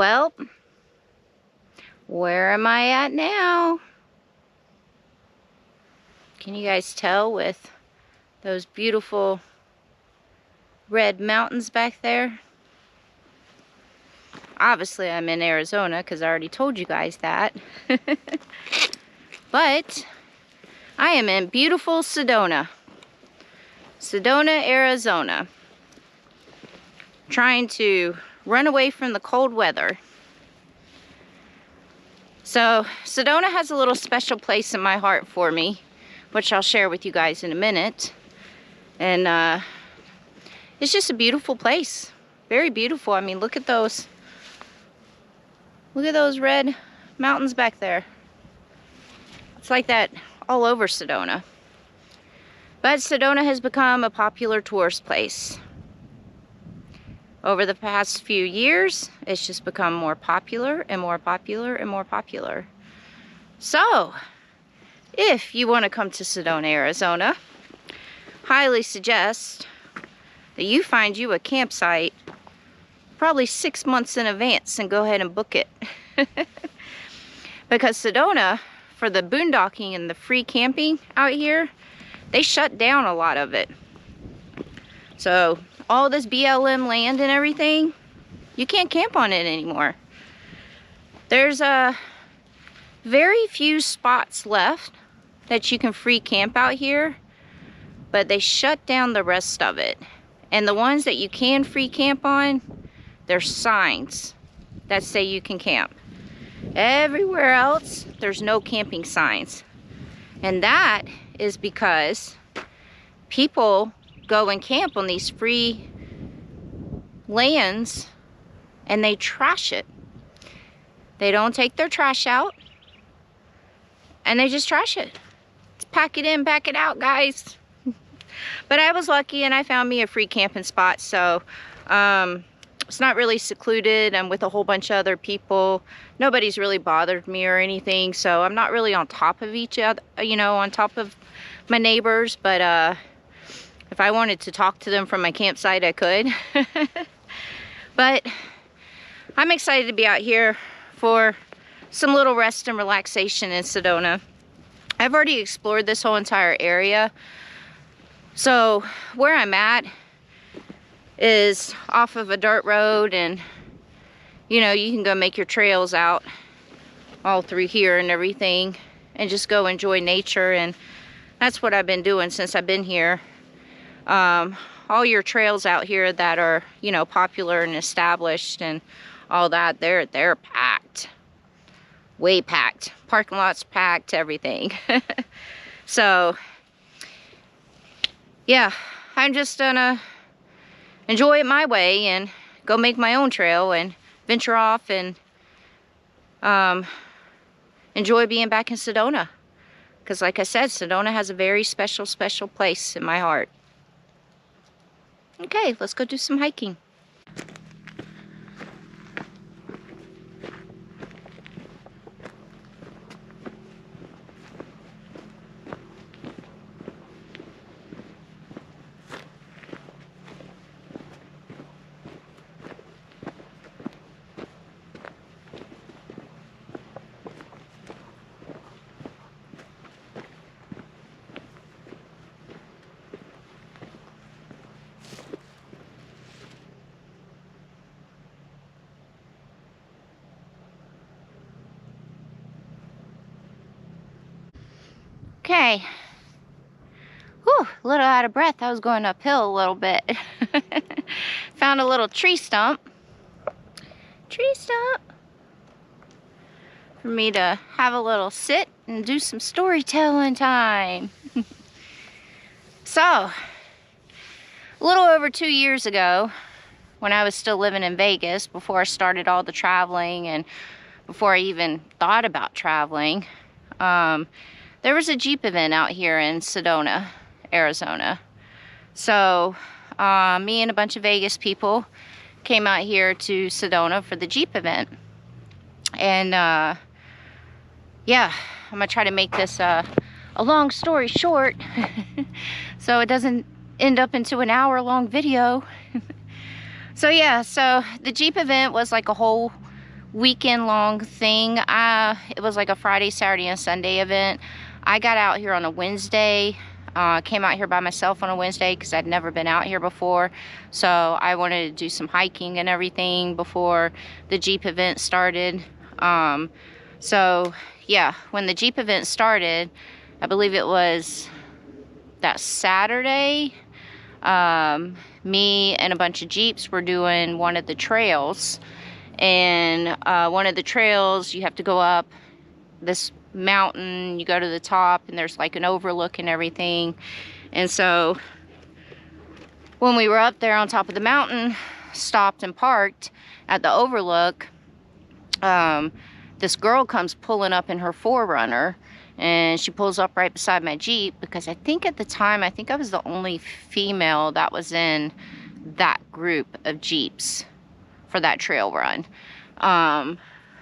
Well, where am I at now? Can you guys tell with those beautiful red mountains back there? Obviously, I'm in Arizona because I already told you guys that. But I am in beautiful Sedona. Sedona, Arizona. Trying to run away from the cold weather. So, Sedona has a little special place in my heart for me, which I'll share with you guys in a minute. And it's just a beautiful place. Very beautiful. I mean, look at those. Look at those red mountains back there. It's like that all over Sedona. But Sedona has become a popular tourist place. Over the past few years, it's just become more popular and more popular and more popular. So, if you want to come to Sedona, Arizona, highly suggest that you find you a campsite probably 6 months in advance and go ahead and book it. Because Sedona, for the boondocking and the free camping out here, they shut down a lot of it. So all this BLM land and everything, you can't camp on it anymore. There's very few spots left that you can free camp out here, but they shut down the rest of it. And the ones that you can free camp on, there's signs that say you can camp. Everywhere else, there's no camping signs. And that is because people go and camp on these free lands and they trash it. They don't take their trash out and they just trash it. Just pack it in, pack it out, guys. But I was lucky and I found me a free camping spot, so it's not really secluded. I'm with a whole bunch of other people. Nobody's really bothered me or anything, so I'm not really on top of each other, you know, on top of my neighbors, but if I wanted to talk to them from my campsite, I could. But I'm excited to be out here for some little rest and relaxation in Sedona. I've already explored this whole entire area. So where I'm at is off of a dirt road, and you know, you can go make your trails out all through here and everything and just go enjoy nature. And that's what I've been doing since I've been here. All your trails out here that are, you know, popular and established and all that, they're packed. Way packed. Parking lots packed, everything. So yeah, I'm just gonna enjoy it my way and go make my own trail and venture off and enjoy being back in Sedona. Because like I said, Sedona has a very special place in my heart. Okay, let's go do some hiking. Okay. Whew, a little out of breath. I was going uphill a little bit. Found a little tree stump. Tree stump. For me to have a little sit and do some storytelling time. So, a little over 2 years ago, when I was still living in Vegas, before I started all the traveling and before I even thought about traveling, there was a Jeep event out here in Sedona, Arizona. So me and a bunch of Vegas people came out here to Sedona for the Jeep event. And yeah, I'm gonna try to make this a long story short so it doesn't end up into an hour-long video. So yeah, so the Jeep event was like a whole weekend long thing. It was like a Friday, Saturday, and Sunday event. I got out here on a Wednesday. Came out here by myself on a Wednesday because I'd never been out here before. So I wanted to do some hiking and everything before the Jeep event started. So yeah, when the Jeep event started, I believe it was that Saturday, me and a bunch of Jeeps were doing one of the trails. And one of the trails, you have to go up this mountain, you go to the top, and there's like an overlook and everything. And so when we were up there on top of the mountain, stopped and parked at the overlook, this girl comes pulling up in her 4Runner, and she pulls up right beside my Jeep, because I think at the time, I think I was the only female that was in that group of Jeeps for that trail run.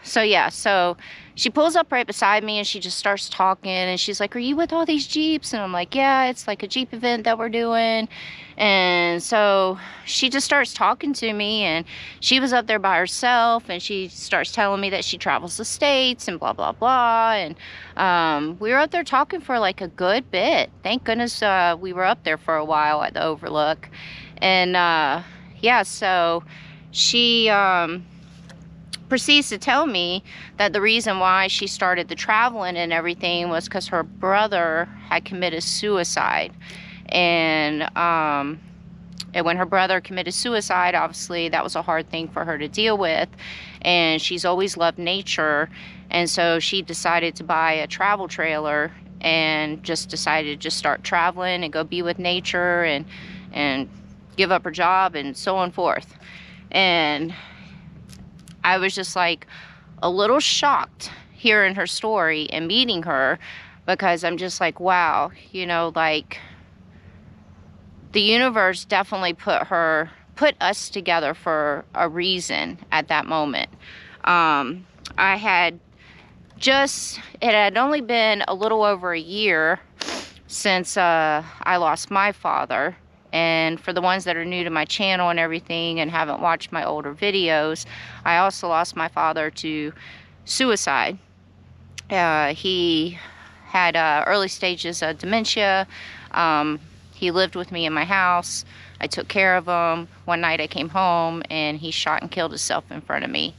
So yeah, so she pulls up right beside me and she just starts talking, and she's like, "Are you with all these Jeeps?" And I'm like, "Yeah, it's like a Jeep event that we're doing." And so she just starts talking to me, and she was up there by herself, and she starts telling me that she travels the states and blah blah blah. And we were up there talking for like a good bit. Thank goodness we were up there for a while at the overlook. And yeah, so she proceeds to tell me that the reason why she started the traveling and everything was because her brother had committed suicide. And when her brother committed suicide, obviously that was a hard thing for her to deal with. And she's always loved nature. And so she decided to buy a travel trailer and just decided to just start traveling and go be with nature and give up her job and so on forth. And I was just like a little shocked hearing her story and meeting her, because I'm just like, wow, you know, like the universe definitely put us together for a reason at that moment. It had only been a little over a year since I lost my father. And for the ones that are new to my channel and everything and haven't watched my older videos, I also lost my father to suicide. He had early stages of dementia. He lived with me in my house. I took care of him. One night I came home and he shot and killed himself in front of me.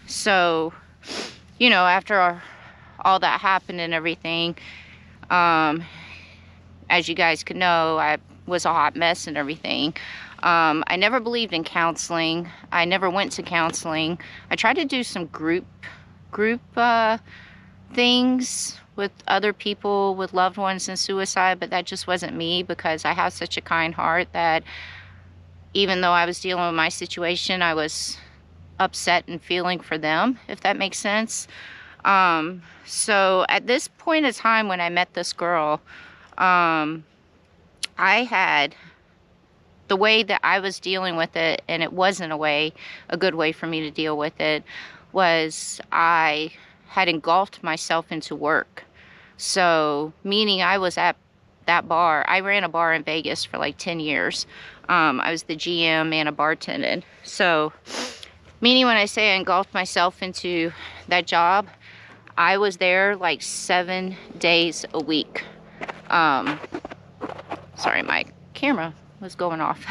So, you know, after all that happened and everything, as you guys could know, I was a hot mess and everything. I never believed in counseling. I never went to counseling. I tried to do some group things with other people with loved ones in suicide, but that just wasn't me, because I have such a kind heart that even though I was dealing with my situation, I was upset and feeling for them, if that makes sense. So at this point in time when I met this girl, I had the way that I was dealing with it, and it wasn't a good way for me to deal with it, was I had engulfed myself into work. So, meaning I was at that bar. I ran a bar in Vegas for like 10 years. I was the GM and a bartender. So, meaning when I say I engulfed myself into that job, I was there like 7 days a week. Sorry, my camera was going off.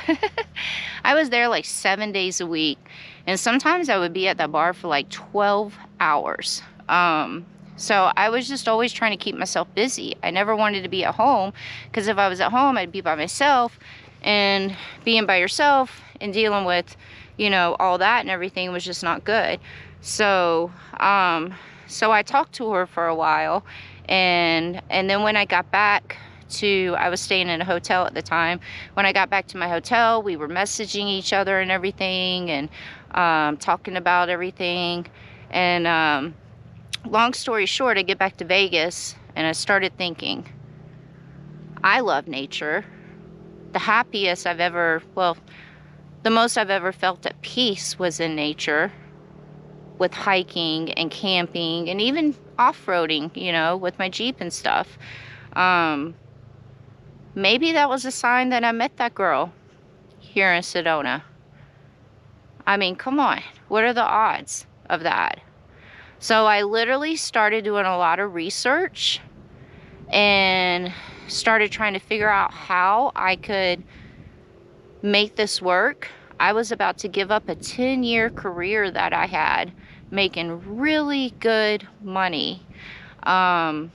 I was there like 7 days a week, and sometimes I would be at that bar for like 12 hours. So I was just always trying to keep myself busy. I never wanted to be at home, because if I was at home, I'd be by myself, and being by yourself and dealing with, you know, all that and everything was just not good. So, so I talked to her for a while, and then when I got back to, I was staying in a hotel at the time. When I got back to my hotel, we were messaging each other and everything, and talking about everything. And long story short, I get back to Vegas and I started thinking, I love nature. The happiest I've ever, well, the most I've ever felt at peace was in nature, with hiking and camping and even off-roading, you know, with my Jeep and stuff. Maybe that was a sign that I met that girl here in Sedona. I mean, come on. What are the odds of that? So I literally started doing a lot of research and started trying to figure out how I could make this work. I was about to give up a 10-year career that I had, making really good money. But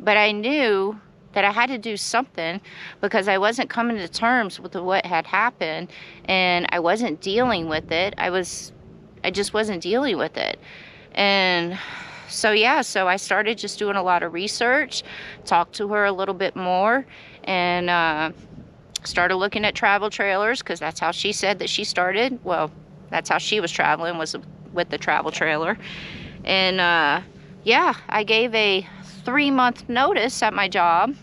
I knew that I had to do something because I wasn't coming to terms with what had happened, and I wasn't dealing with it. I just wasn't dealing with it. And so yeah, so I started just doing a lot of research, talked to her a little bit more, and started looking at travel trailers, because that's how she said that she started. Well, that's how she was traveling, was with the travel trailer. And yeah, I gave a 3-month notice at my job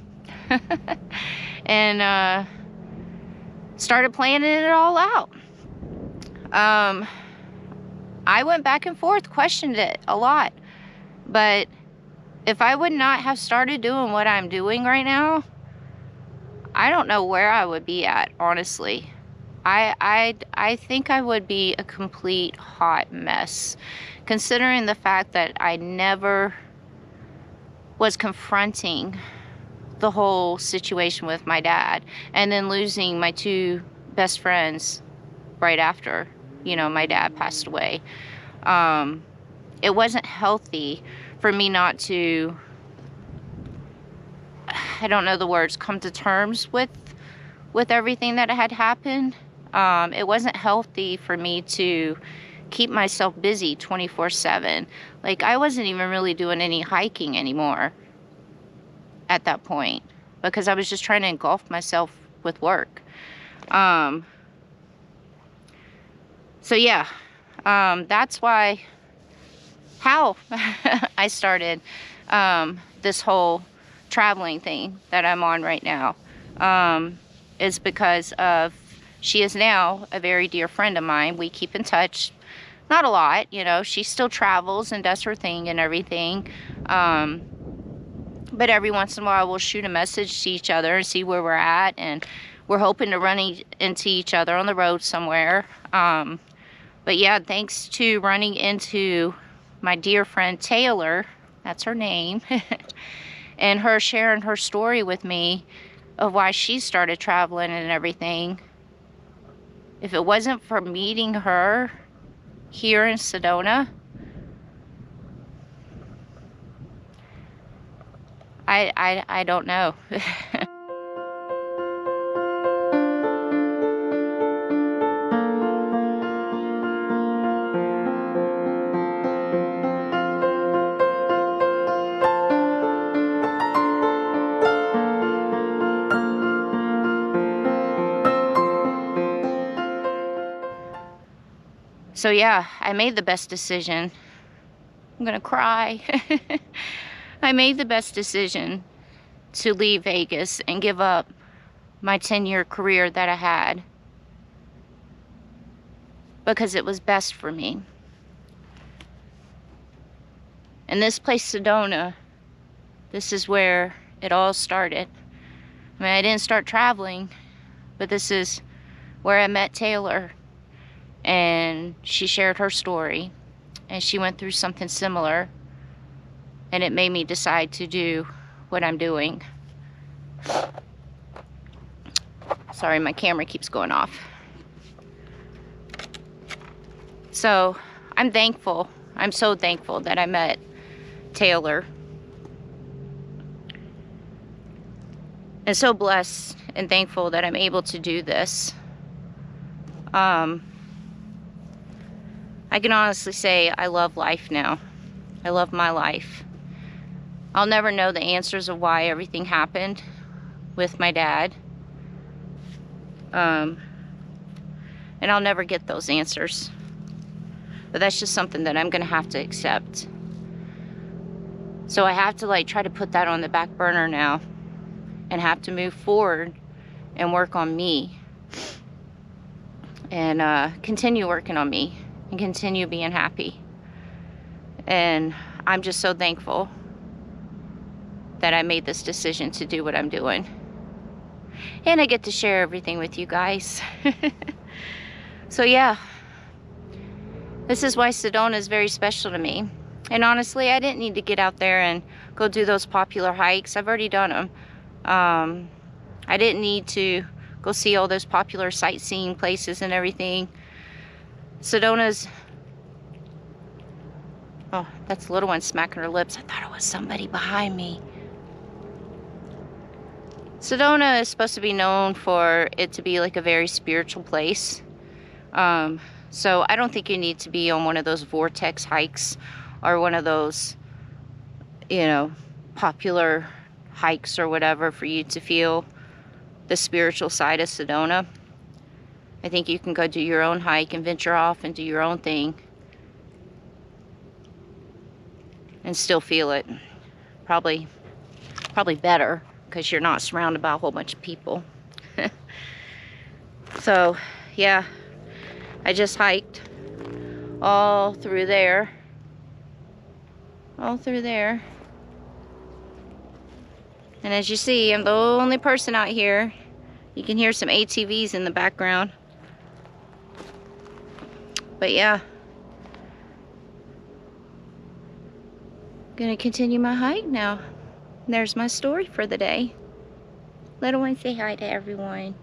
and started planning it all out. I went back and forth, questioned it a lot, but if I would not have started doing what I'm doing right now, I don't know where I would be at, honestly. I think I would be a complete hot mess, considering the fact that I never was confronting the whole situation with my dad, and then losing my 2 best friends right after, you know, my dad passed away. It wasn't healthy for me not to, I don't know the words, come to terms with everything that had happened. It wasn't healthy for me to keep myself busy 24/7. Like, I wasn't even really doing any hiking anymore at that point, because I was just trying to engulf myself with work. So yeah, that's how I started this whole traveling thing that I'm on right now, is because of, she is now a very dear friend of mine. We keep in touch, not a lot, you know, she still travels and does her thing and everything, but every once in a while we'll shoot a message to each other and see where we're at, and we're hoping to run into each other on the road somewhere. But yeah, thanks to running into my dear friend Taylor, that's her name, and her sharing her story with me of why she started traveling and everything. If it wasn't for meeting her here in Sedona, I don't know. So yeah, I made the best decision. I'm gonna cry. I made the best decision to leave Vegas and give up my 10-year career that I had, because it was best for me. And this place, Sedona, this is where it all started. I mean, I didn't start traveling, but this is where I met Taylor, and she shared her story, and she went through something similar, and it made me decide to do what I'm doing. Sorry, my camera keeps going off. So I'm thankful. I'm so thankful that I met Taylor, and so blessed and thankful that I'm able to do this. I can honestly say I love life now. I love my life. I'll never know the answers of why everything happened with my dad. And I'll never get those answers. But that's just something that I'm gonna have to accept. So I have to like try to put that on the back burner now, and have to move forward and work on me, and continue working on me, and continue being happy. And I'm just so thankful that I made this decision to do what I'm doing. And I get to share everything with you guys. So yeah, This is why Sedona is very special to me. And honestly, I didn't need to get out there and go do those popular hikes. I've already done them. I didn't need to go see all those popular sightseeing places and everything. Sedona's... Oh, that's the little one smacking her lips. I thought it was somebody behind me. Sedona is supposed to be known for it to be like a very spiritual place. So I don't think you need to be on one of those vortex hikes or one of those, you know, popular hikes or whatever for you to feel the spiritual side of Sedona. I think you can go do your own hike and venture off and do your own thing and still feel it. Probably better because you're not surrounded by a whole bunch of people. So, yeah. I just hiked all through there. All through there. And as you see, I'm the only person out here. You can hear some ATVs in the background. But yeah. Gonna continue my hike now. There's my story for the day. Little one, say hi to everyone.